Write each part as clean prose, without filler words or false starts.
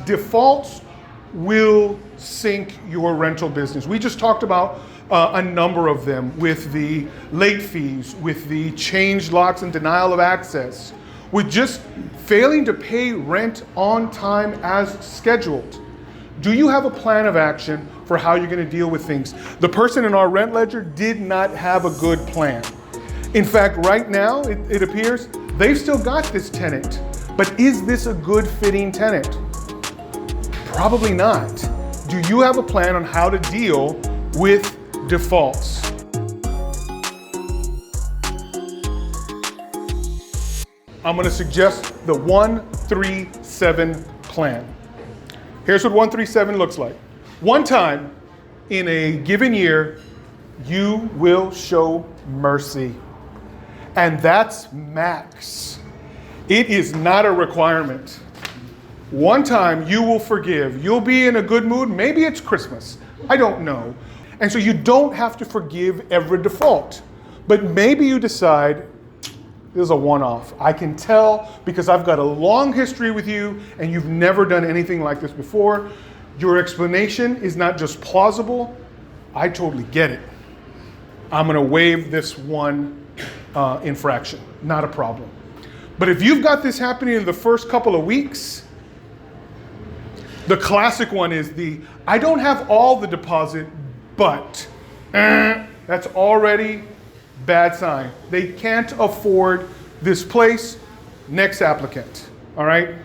defaults will sink your rental business. We just talked about a number of them, with the late fees, with the changed locks and denial of access, with just failing to pay rent on time as scheduled. Do you have a plan of action for how you're going to deal with things? The person in our rent ledger did not have a good plan. In fact, right now, it appears they've still got this tenant. But is this a good fitting tenant? Probably not. Do you have a plan on how to deal with defaults? I'm going to suggest the 1-3-7 plan. Here's what 1-3-7 looks like. One time in a given year, you will show mercy. And that's max. It is not a requirement. One time you will forgive. You'll be in a good mood. Maybe it's Christmas. I don't know. And so you don't have to forgive every default. But maybe you decide, this is a one-off. I can tell because I've got a long history with you and you've never done anything like this before. Your explanation is not just plausible. I totally get it. I'm going to waive this one infraction. Not a problem. But if you've got this happening in the first couple of weeks, the classic one is I don't have all the deposit, but that's already bad sign. They can't afford this place. Next applicant. All right?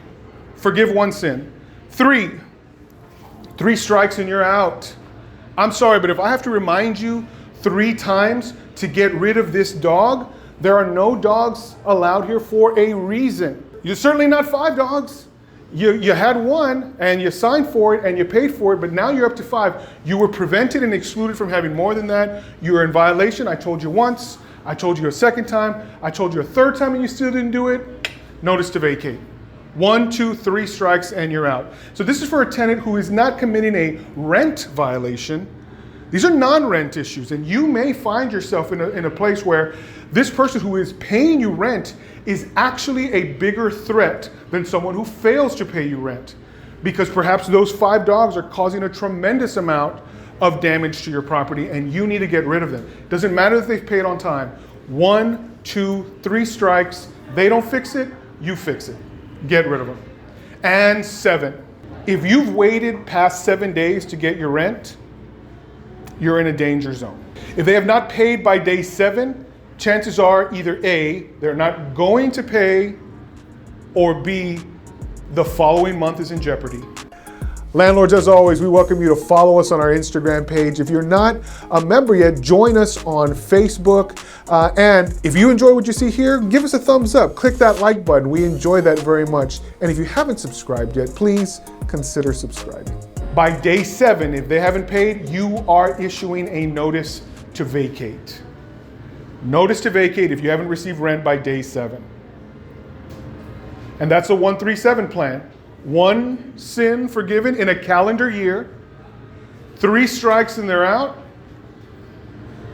Forgive one sin. 3 strikes and you're out. I'm sorry, but if I have to remind you 3 times to get rid of this dog, there are no dogs allowed here for a reason. You're certainly not 5 dogs. You had 1 and you signed for it and you paid for it, but now you're up to 5. You were prevented and excluded from having more than that. You were in violation. I told you once. I told you a second time. I told you a third time and you still didn't do it. Notice to vacate. 1, 2, 3 strikes and you're out. So this is for a tenant who is not committing a rent violation. These are non-rent issues, and you may find yourself in a place where this person who is paying you rent is actually a bigger threat than someone who fails to pay you rent, because perhaps those 5 dogs are causing a tremendous amount of damage to your property and you need to get rid of them. Doesn't matter if they've paid on time. 1, 2, 3 strikes. They don't fix it, you fix it. Get rid of them. And 7, if you've waited past 7 days to get your rent, you're in a danger zone. If they have not paid by day 7, chances are either A, they're not going to pay, or B, the following month is in jeopardy. Landlords, as always, we welcome you to follow us on our Instagram page. If you're not a member yet, join us on Facebook. And if you enjoy what you see here, give us a thumbs up. Click that like button. We enjoy that very much. And if you haven't subscribed yet, please consider subscribing. By day 7, if they haven't paid, you are issuing a notice to vacate. Notice to vacate if you haven't received rent by day 7. And that's a 1-3-7 plan. 1 sin forgiven in a calendar year, 3 strikes and they're out,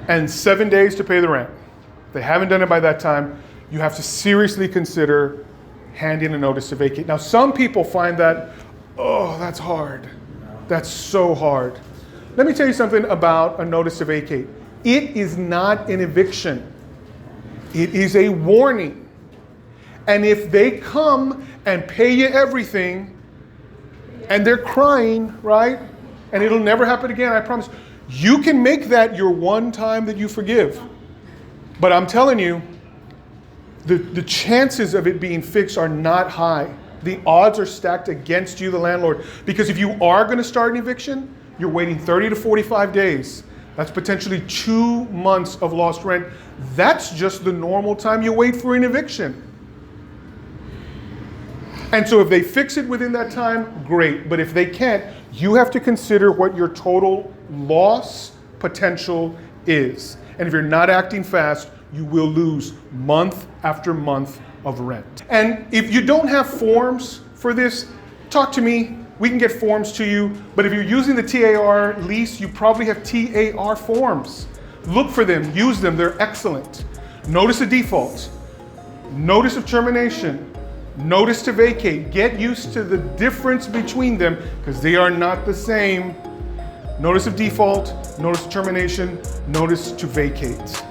and 7 days to pay the rent. If they haven't done it by that time, you have to seriously consider handing a notice to vacate. Now, some people find that, oh, that's hard. That's so hard. Let me tell you something about a notice to vacate. It is not an eviction. It is a warning. And if they come and pay you everything and they're crying, right? And it'll never happen again, I promise. You can make that your one time that you forgive. But I'm telling you, the chances of it being fixed are not high. The odds are stacked against you, the landlord. Because if you are going to start an eviction, you're waiting 30 to 45 days. That's potentially 2 months of lost rent. That's just the normal time you wait for an eviction. And so if they fix it within that time, great. But if they can't, you have to consider what your total loss potential is. And if you're not acting fast, you will lose month after month of rent. And if you don't have forms for this, talk to me. We can get forms to you. But if you're using the TAR lease, you probably have TAR forms. Look for them, use them, they're excellent. Notice of default, notice of termination, notice to vacate. Get used to the difference between them because they are not the same. Notice of default, notice of termination, notice to vacate.